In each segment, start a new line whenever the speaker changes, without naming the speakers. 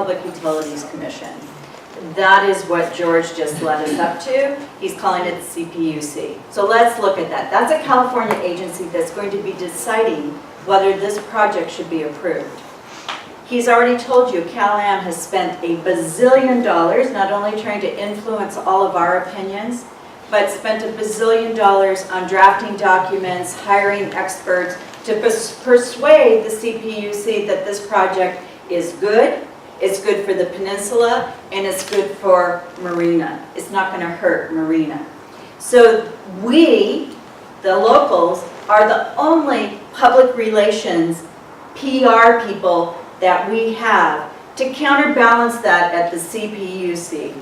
Public Utilities Commission. That is what George just led us up to. He's calling it the CPUC. So let's look at that. That's a California agency that's going to be deciding whether this project should be approved. He's already told you Cal-Am has spent $1 bazillion not only trying to influence all of our opinions, but spent $1 bazillion on drafting documents, hiring experts to persuade the CPUC that this project is good, it's good for the peninsula, and it's good for Marina. It's not going to hurt Marina. So we, the locals, are the only public relations PR people that we have to counterbalance that at the CPUC.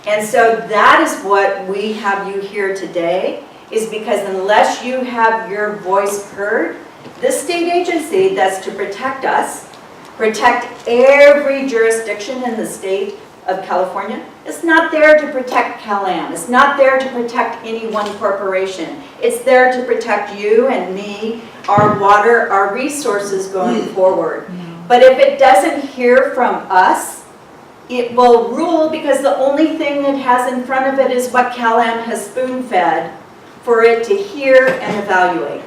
And so that is what we have you here today, is because unless you have your voice heard, this state agency that's to protect us, protect every jurisdiction in the state of California, it's not there to protect Cal-Am. It's not there to protect any one corporation. It's there to protect you and me, our water, our resources going forward. But if it doesn't hear from us, it will rule, because the only thing it has in front of it is what Cal-Am has spoon-fed for it to hear and evaluate.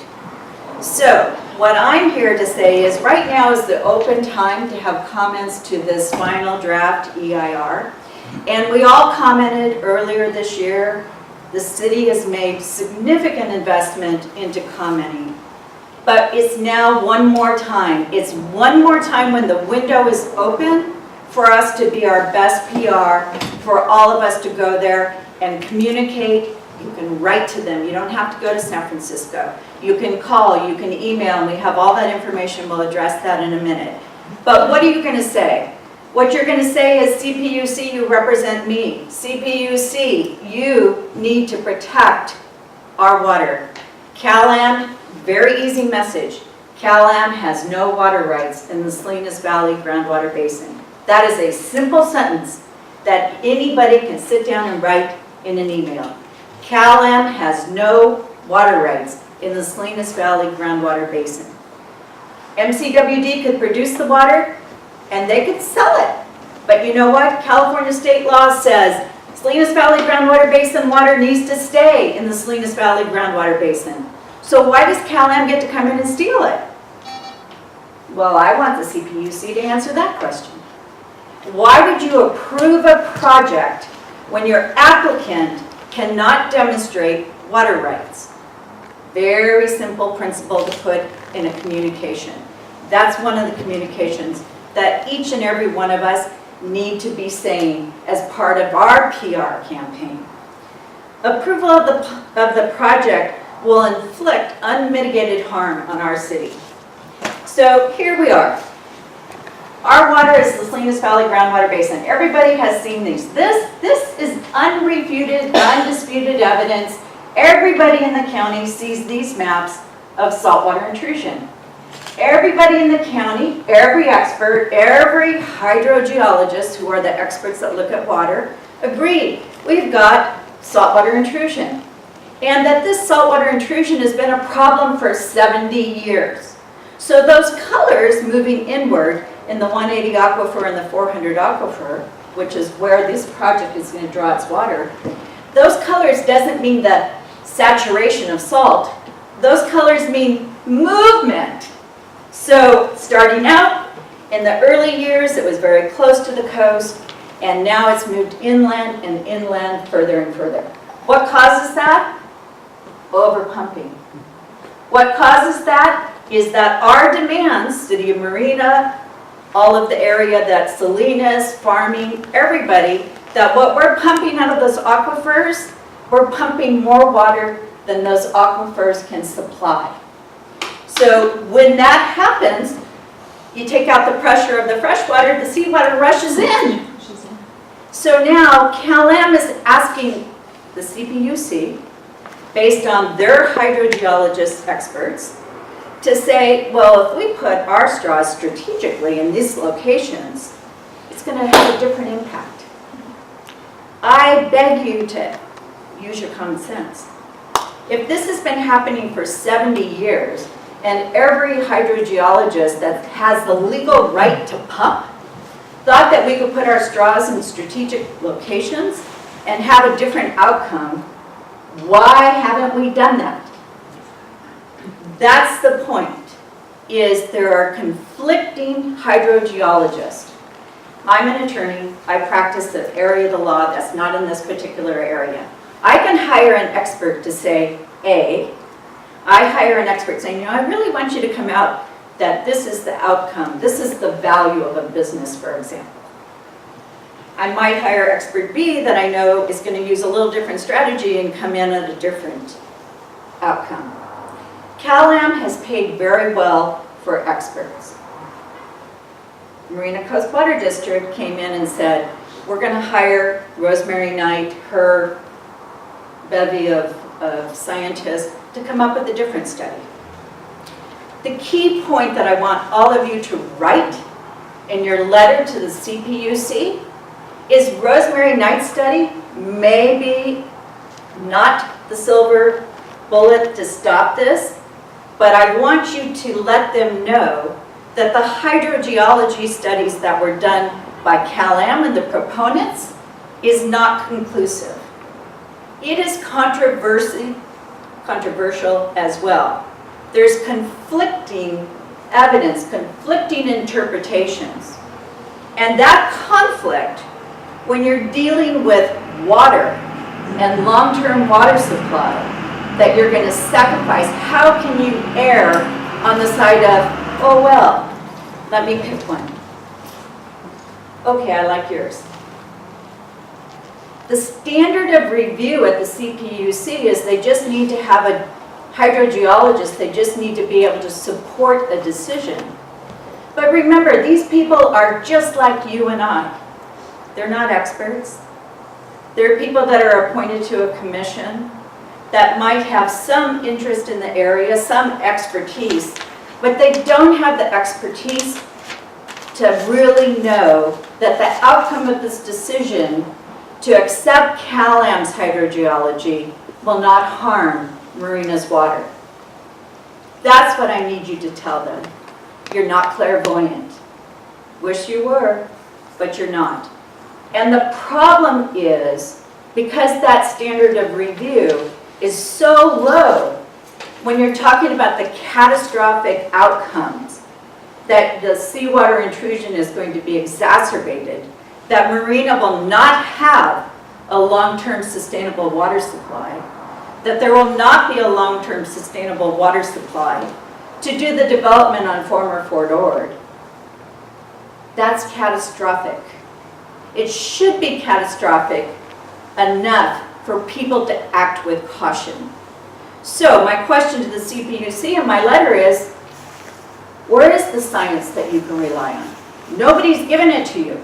So what I'm here to say is right now is the open time to have comments to this final draft EIR. And we all commented earlier this year, the city has made significant investment into commenting. But it's now one more time. It's one more time when the window is open for us to be our best PR, for all of us to go there and communicate. You can write to them. You don't have to go to San Francisco. You can call, you can email, and we have all that information. We'll address that in a minute. But what are you going to say? What you're going to say is, CPUC, you represent me. CPUC, you need to protect our water. Cal-Am, very easy message. Cal-Am has no water rights in the Salinas Valley groundwater basin. That is a simple sentence that anybody can sit down and write in an email. Cal-Am has no water rights in the Salinas Valley groundwater basin. MCWD could produce the water and they could sell it. But you know what? California state law says Salinas Valley groundwater basin water needs to stay in the Salinas Valley groundwater basin. So why does Cal-Am get to come in and steal it? Well, I want the CPUC to answer that question. Why would you approve a project when your applicant cannot demonstrate water rights? Very simple principle to put in a communication. That's one of the communications that each and every one of us need to be saying as part of our PR campaign. Approval of the project will inflict unmitigated harm on our city. So here we are. Our water is the Salinas Valley groundwater basin. Everybody has seen these. This is unrefuted, undisputed evidence. Everybody in the county sees these maps of saltwater intrusion. Everybody in the county, every expert, every hydrogeologist, who are the experts that look at water, agree we've got saltwater intrusion. And that this saltwater intrusion has been a problem for 70 years. So those colors moving inward in the 180 aquifer and the 400 aquifer, which is where this project is going to draw its water, those colors doesn't mean the saturation of salt. Those colors mean movement. So starting out in the early years, it was very close to the coast, and now it's moved inland and inland further and further. What causes that? Overpumping. What causes that is that our demands, City of Marina, all of the area that's Salinas, farming, everybody, that what we're pumping out of those aquifers, we're pumping more water than those aquifers can supply. So when that happens, you take out the pressure of the fresh water, the seawater rushes in. So now Cal-Am is asking the CPUC, based on their hydrogeologist experts, to say, well, if we put our straws strategically in these locations, it's going to have a different impact. I beg you to use your common sense. If this has been happening for 70 years, and every hydrogeologist that has the legal right to pump thought that we could put our straws in strategic locations and have a different outcome. Why haven't we done that? That's the point, is there are conflicting hydrogeologists. I'm an attorney, I practice the area of the law that's not in this particular area. I can hire an expert to say A. I hire an expert saying, you know, I really want you to come out that this is the outcome, this is the value of a business, for example. I might hire expert B that I know is going to use a little different strategy and come in at a different outcome. Cal-Am has paid very well for experts. Marina Coast Water District came in and said, we're going to hire Rosemary Knight, her bevy of scientists, to come up with a different study. The key point that I want all of you to write in your letter to the CPUC is Rosemary Knight's study may be not the silver bullet to stop this, but I want you to let them know that the hydrogeology studies that were done by Cal-Am and the proponents is not conclusive. It is controversial as well. There's conflicting evidence, conflicting interpretations. And that conflict, when you're dealing with water and long-term water supply that you're going to sacrifice, how can you err on the side of, oh well, let me pick one. Okay, I like yours. The standard of review at the CPUC is they just need to have a hydrogeologist, they just need to be able to support a decision. But remember, these people are just like you and I. They're not experts. They're people that are appointed to a commission that might have some interest in the area, some expertise, but they don't have the expertise to really know that the outcome of this decision to accept Cal-Am's hydrogeology will not harm Marina's water. That's what I need you to tell them. You're not clairvoyant. Wish you were, but you're not. And the problem is, because that standard of review is so low, when you're talking about the catastrophic outcomes, that the seawater intrusion is going to be exacerbated, that Marina will not have a long-term sustainable water supply, that there will not be a long-term sustainable water supply to do the development on former Fort Ord. That's catastrophic. It should be catastrophic enough for people to act with caution. So my question to the CPUC in my letter is, where is the science that you can rely on? Nobody's given it to you.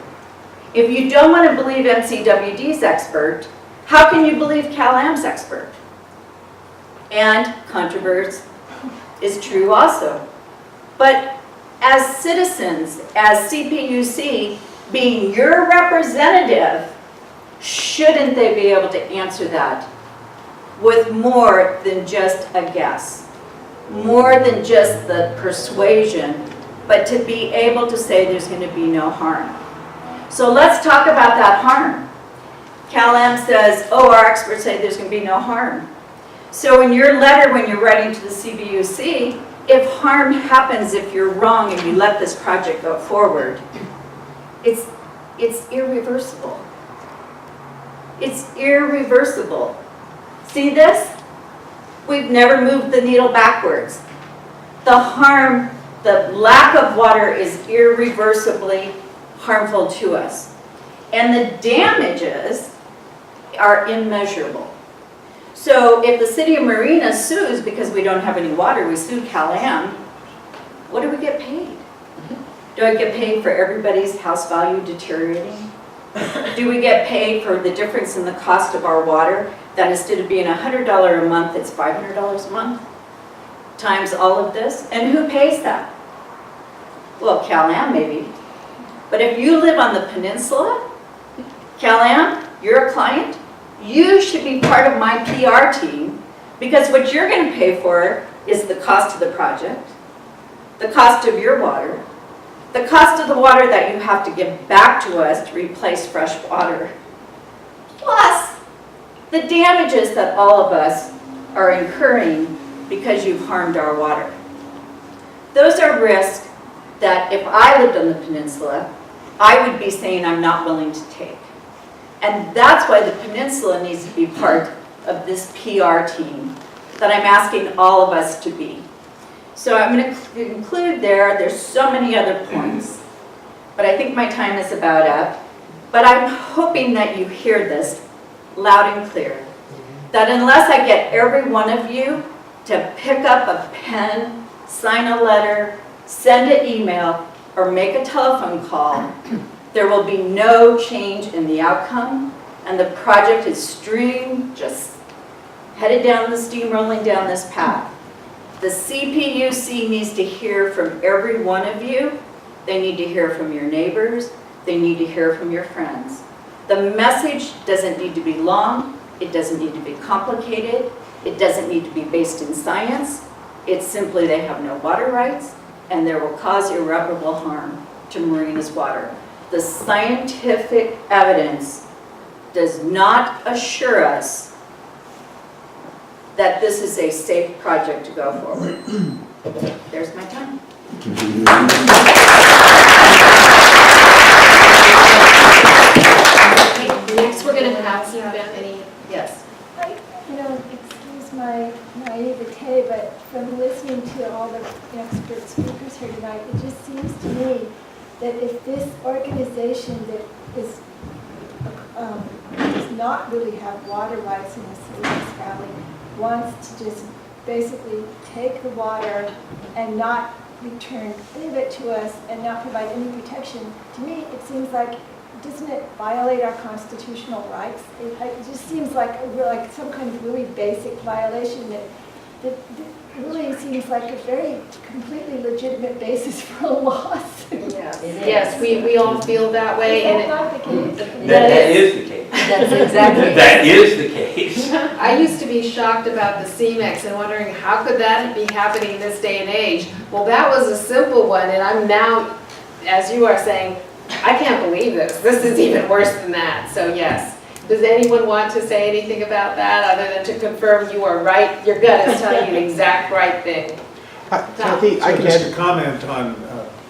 If you don't want to believe MCWD's expert, how can you believe Cal-Am's expert? And controversy is true also. But as citizens, as CPUC, being your representative, shouldn't they be able to answer that with more than just a guess? More than just the persuasion, but to be able to say there's going to be no harm. So let's talk about that harm. Cal-Am says, oh, our experts say there's going to be no harm. So in your letter, when you're writing to the CPUC, if harm happens, if you're wrong and you let this project go forward, it's irreversible. It's irreversible. See this? We've never moved the needle backwards. The harm, the lack of water is irreversibly harmful to us. And the damages are immeasurable. So if the City of Marina sues because we don't have any water, we sue Cal-Am, what do we get paid? Do I get paid for everybody's house value deteriorating? Do we get paid for the difference in the cost of our water, that instead of being $100 a month, it's $500 a month? Times all of this? And who pays that? Well, Cal-Am maybe. But if you live on the peninsula, Cal-Am, you're a client, you should be part of my PR team, because what you're going to pay for is the cost of the project, the cost of your water, the cost of the water that you have to give back to us to replace fresh water, plus the damages that all of us are incurring because you've harmed our water. Those are risks that if I lived on the peninsula, I would be saying I'm not willing to take. And that's why the peninsula needs to be part of this PR team that I'm asking all of us to be. So I'm going to include there's so many other points, but I think my time is about up. But I'm hoping that you hear this loud and clear, that unless I get every one of you to pick up a pen, sign a letter, send an email, or make a telephone call, there will be no change in the outcome, and the project is just headed down the steamrolling down this path. The CPUC needs to hear from every one of you. They need to hear from your neighbors. They need to hear from your friends. The message doesn't need to be long. It doesn't need to be complicated. It doesn't need to be based in science. It's simply they have no water rights, and there will cause irreparable harm to Marina's water. The scientific evidence does not assure us that this is a safe project to go forward. There's my time.
Next, we're going to have any.
Yes.
Excuse my naivete, but from listening to all the expert speakers here tonight, it just seems to me that if this organization that is does not really have water rights in the CEMEX Valley wants to just basically take the water and not return any of it to us and not provide any protection, to me it seems like, doesn't it violate our constitutional rights? It just seems like some kind of really basic violation that really seems like a very completely legitimate basis for a lawsuit.
Yes, we all feel that way.
Is that not the case?
That is the case.
That's exactly
That is the case.
I used to be shocked about the CEMEX and wondering how could that be happening this day and age. Well, that was a simple one, and I'm now, as you are saying, I can't believe this. This is even worse than that. So yes. Does anyone want to say anything about that other than to confirm you are right? Your gut is telling you the exact right thing.
Kathy, I can
just
add
a comment on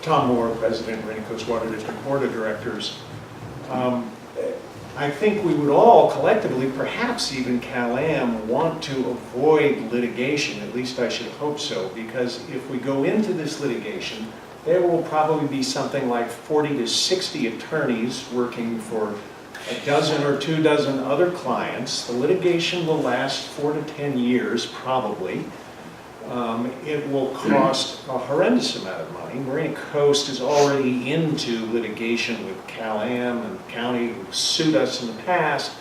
Tom Moore, President, Marina Coast Water District Board of Directors. I think we would all collectively, perhaps even Cal-Am, want to avoid litigation, at least I should hope so, because if we go into this litigation, there will probably be something like 40 to 60 attorneys working for a dozen or 2 dozen other clients. The litigation will last 4 to 10 years, probably. It will cost a horrendous amount of money. Marina Coast is already into litigation with Cal-Am and the county who sued us in the past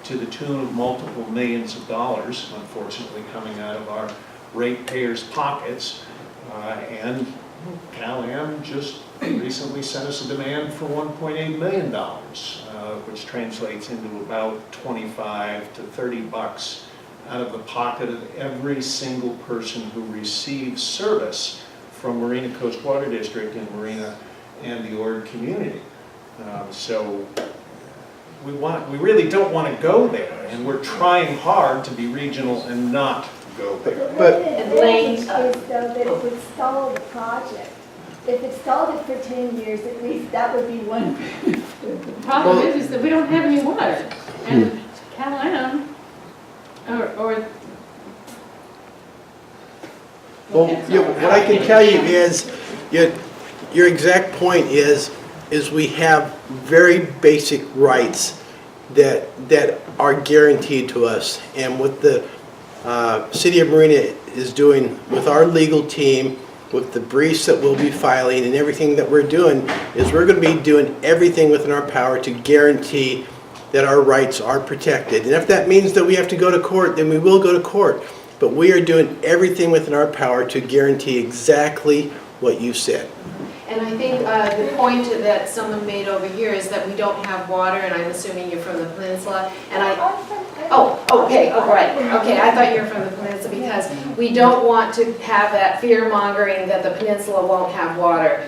to the tune of multiple millions of dollars, unfortunately coming out of our ratepayers' pockets. And Cal-Am just recently sent us a demand for $1.8 million, which translates into about 25 to 30 bucks out of the pocket of every single person who receives service from Marina Coast Water District and Marina and the Ord community. So we really don't want to go there, and we're trying hard to be regional and not go there.
But the advantage is though that it would stall the project. If it stalled it for 10 years, at least that would be one.
The problem is that we don't have any water, and Cal-Am, or
Well, what I can tell you is, your exact point is we have very basic rights that are guaranteed to us. And what the City of Marina is doing with our legal team, with the briefs that we'll be filing and everything that we're doing, is we're going to be doing everything within our power to guarantee that our rights are protected. And if that means that we have to go to court, then we will go to court. But we are doing everything within our power to guarantee exactly what you said.
And I think the point that someone made over here is that we don't have water, and I'm assuming you're from the peninsula. And right. Okay, I thought you were from the peninsula, because we don't want to have that fear mongering that the peninsula won't have water.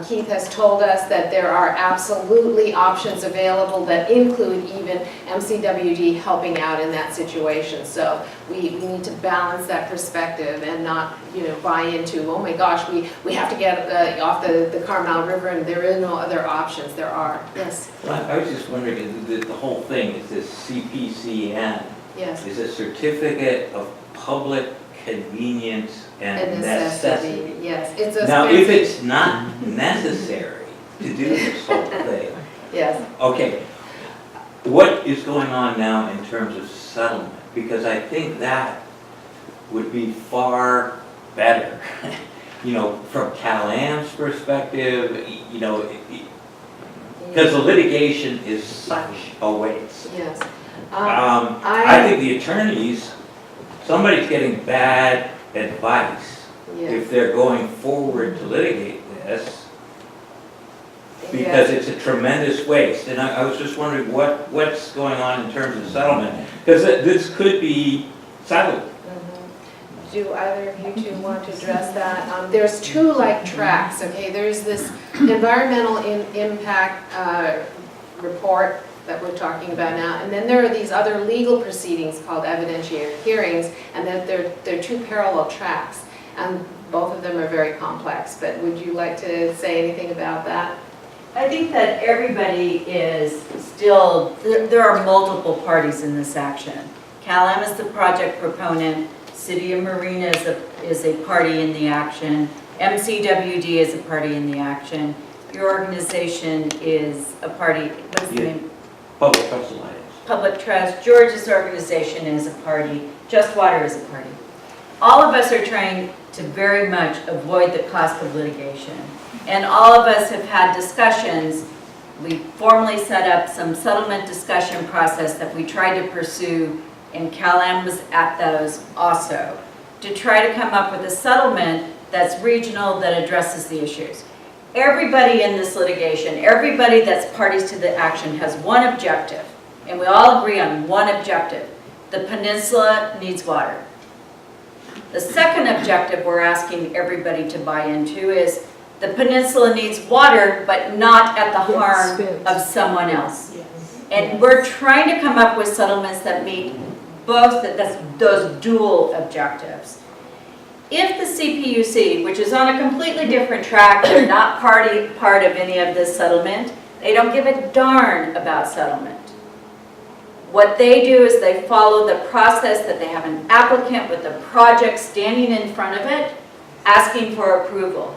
Keith has told us that there are absolutely options available that include even MCWD helping out in that situation. So we need to balance that perspective and not, buy into, oh my gosh, we have to get off the Carmel River and there is no other options. There are. Yes.
Well, I was just wondering, the whole thing is this CPCN.
Yes.
Is a certificate of public convenience and
And
necessity.
Yes. It's a
Now, if it's not necessary to do this whole thing,
yes.
okay, what is going on now in terms of settlement? Because I think that would be far better, from Cal-Am's perspective, because the litigation is such a waste.
Yes.
I think the attorneys, somebody's getting bad advice if they're going forward to litigate this, because it's a tremendous waste. And I was just wondering what's going on in terms of settlement, because this could be settled.
Do either of you two want to address that? There's two tracks, okay? There's this environmental impact report that we're talking about now, and then there are these other legal proceedings called evidentiary hearings, and then they're two parallel tracks, and both of them are very complex. But would you like to say anything about that?
I think that everybody is still, there are multiple parties in this action. Cal-Am is the project proponent, City of Marina is a party in the action, MCWD is a party in the action, your organization is a party, what's the name?
Public Trust Alliance.
Public Trust, George's organization is a party, Just Water is a party. All of us are trying to very much avoid the cost of litigation. And all of us have had discussions. We formally set up some settlement discussion process that we tried to pursue, and Cal-Am was at those also, to try to come up with a settlement that's regional, that addresses the issues. Everybody in this litigation, everybody that's parties to the action has one objective, and we all agree on one objective. The peninsula needs water. The second objective we're asking everybody to buy into is the peninsula needs water, but not at the harm of someone else. And we're trying to come up with settlements that meet both those dual objectives. If the CPUC, which is on a completely different track, they're not part of any of this settlement, they don't give a darn about settlement. What they do is they follow the process that they have an applicant with a project standing in front of it, asking for approval.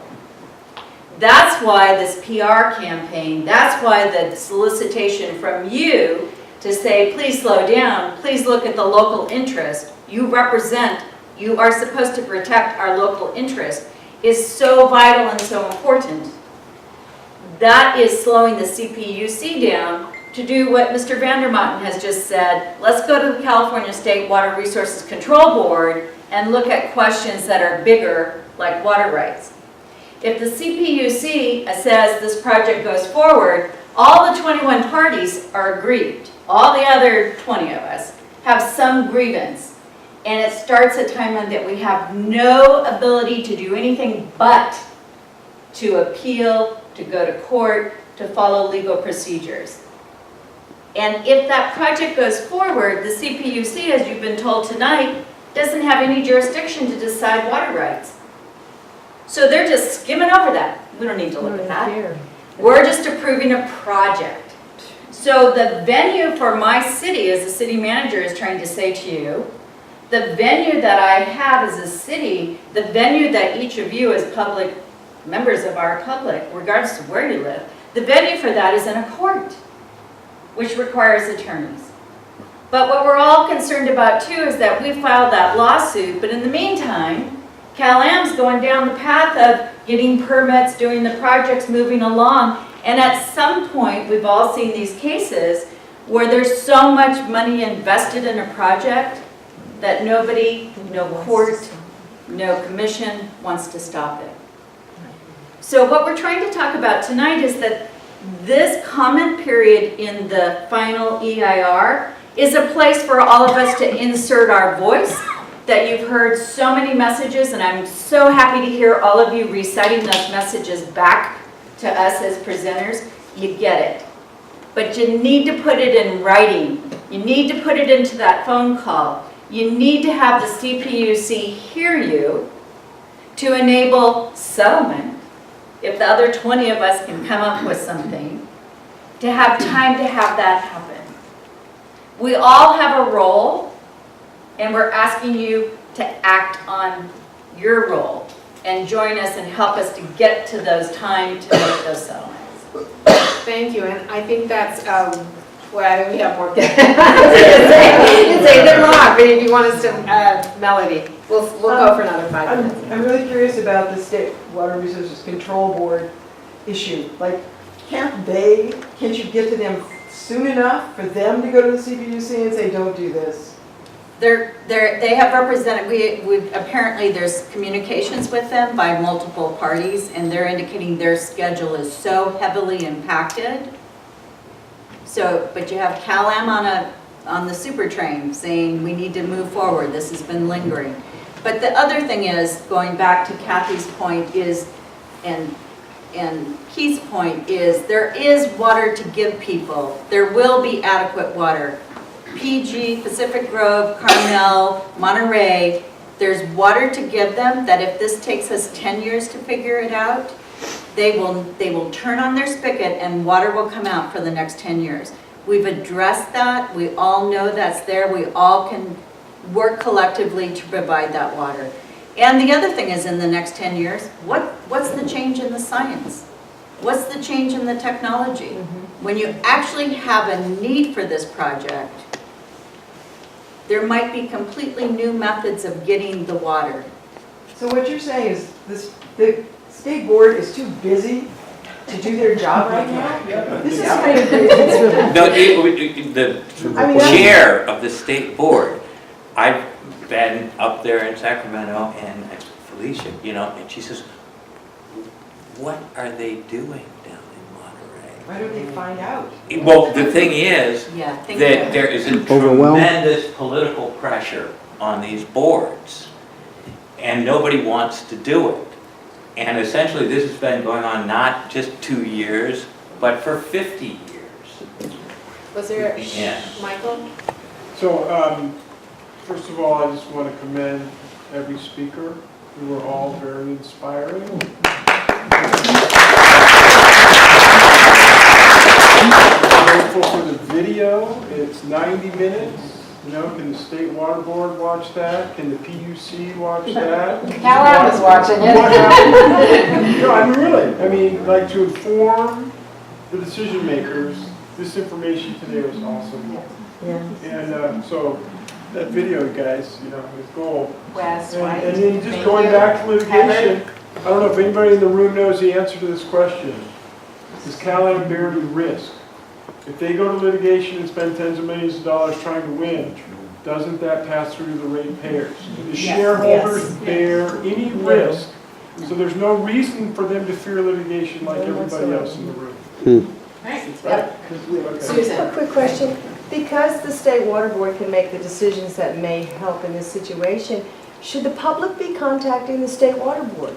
That's why this PR campaign, that's why the solicitation from you to say, please slow down, please look at the local interest. You represent, you are supposed to protect our local interest, is so vital and so important. That is slowing the CPUC down to do what Mr. Vandermotten has just said. Let's go to the California State Water Resources Control Board and look at questions that are bigger, like water rights. If the CPUC says this project goes forward, all the 21 parties are aggrieved. All the other 20 of us have some grievance. And it starts a timeline that we have no ability to do anything but to appeal, to go to court, to follow legal procedures. And if that project goes forward, the CPUC, as you've been told tonight, doesn't have any jurisdiction to decide water rights. So they're just skimming over that. We don't need to look at that. We're just approving a project. So the venue for my city, as the city manager is trying to say to you, the venue that I have as a city, the venue that each of you as public members of our public, regardless of where you live, the venue for that is in a court, which requires attorneys. But what we're all concerned about too is that we filed that lawsuit, but in the meantime, Cal-Am's going down the path of getting permits, doing the projects, moving along, and at some point, we've all seen these cases where there's so much money invested in a project that nobody, no court, no commission wants to stop it. So what we're trying to talk about tonight is that this comment period in the final EIR is a place for all of us to insert our voice, that you've heard so many messages, and I'm so happy to hear all of you reciting those messages back to us as presenters, you get it. But you need to put it in writing. You need to put it into that phone call. You need to have the CPUC hear you to enable settlement, if the other 20 of us can come up with something, to have time to have that happen. We all have a role, and we're asking you to act on your role and join us and help us to get to those time to make those settlements.
Thank you, and I think that's, well, we have more. You can say they're wrong, but if you want us to, Melody, we'll go for another 5 minutes.
I'm really curious about the State Water Resources Control Board issue. Like, can't you get to them soon enough for them to go to the CPUC and say, don't do this?
They have represented, apparently there's communications with them by multiple parties, and they're indicating their schedule is so heavily impacted. So, but you have CalAm on the super train saying we need to move forward, this has been lingering. But the other thing is, going back to Kathy's point is, and Keith's point is, there is water to give people. There will be adequate water. PG, Pacific Grove, Carmel, Monterey, there's water to give them that if this takes us 10 years to figure it out, they will turn on their spigot and water will come out for the next 10 years. We've addressed that. We all know that's there. We all can work collectively to provide that water. And the other thing is, in the next 10 years, what's the change in the science? What's the change in the technology? When you actually have a need for this project, there might be completely new methods of getting the water.
So what you're saying is the state board is too busy to do their job right now? This is kind of crazy.
No, the chair of the state board, I've been up there in Sacramento and Felicia, and she says, what are they doing down in Monterey?
Why don't they find out?
Well, the thing is
Yeah,
that there is a tremendous political pressure on these boards, and nobody wants to do it. And essentially, this has been going on not just 2 years, but for 50 years.
Was there,
Yeah.
Michael?
So, first of all, I just want to commend every speaker. You were all very inspiring. I'm grateful for the video. It's 90 minutes. Can the State Water Board watch that? Can the PUC watch that?
CalAm is watching it.
No, I mean, really. Like, to inform the decision makers, this information today was awesome. And so, that video, guys, is gold.
West,
And
right?
then just going back to litigation, I don't know if anybody in the room knows the answer to this question. Does CalAm bear the risk? If they go to litigation and spend tens of millions of dollars trying to win, doesn't that pass through to the ratepayers? Do the shareholders bear any risk? So there's no reason for them to fear litigation like everybody else in the room.
Right.
Okay.
Susan?
A quick question. Because the State Water Board can make the decisions that may help in this situation, should the public be contacting the State Water Board?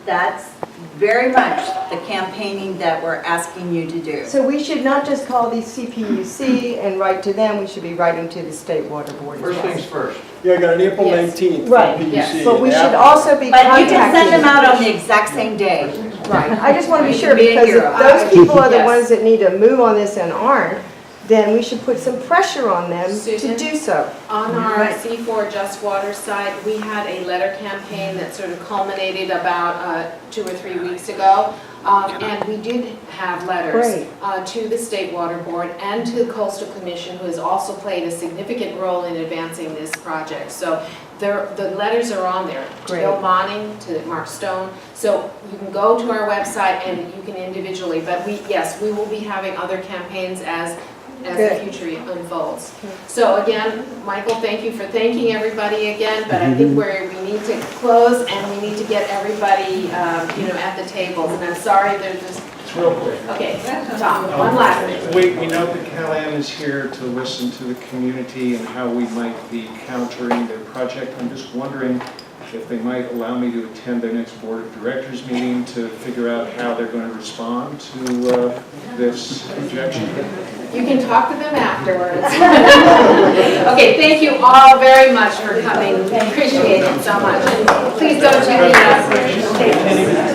That's very much the campaigning that we're asking you to do.
So we should not just call the CPUC and write to them, we should be writing to the State Water Board.
First things first. Yeah, I got an April
Yes.
19th.
Right,
PUC.
But we should also be
But
contacting.
you can send them out on the exact same day.
Right, I just want to be
You
sure,
can be a
because if
hero.
those people are the
Yes.
ones that need to move on this and aren't, then we should put some pressure on them
Susan?
to do so.
On our C4 Just Water side, we had a letter campaign that sort of culminated about 2 or 3 weeks ago. And we did have letters to the State Water Board and to the Coastal Commission, who has also played a significant role in advancing this project. So the letters are on there. To
Great.
Bill Monning, to Mark Stone. So you can go to our website and you can individually, but we will be having other campaigns as the future unfolds. So again, Michael, thank you for thanking everybody again, but I think we need to close and we need to get everybody, at the tables. And I'm sorry, there's just,
It's real quick.
okay, Tom, one last thing.
We know that CalAm is here to listen to the community and how we might be countering their project. I'm just wondering, if they might allow me to attend their next Board of Directors meeting to figure out how they're going to respond to this objection.
You can talk to them afterwards. Okay, thank you all very much for coming. Appreciate it so much. And please go to the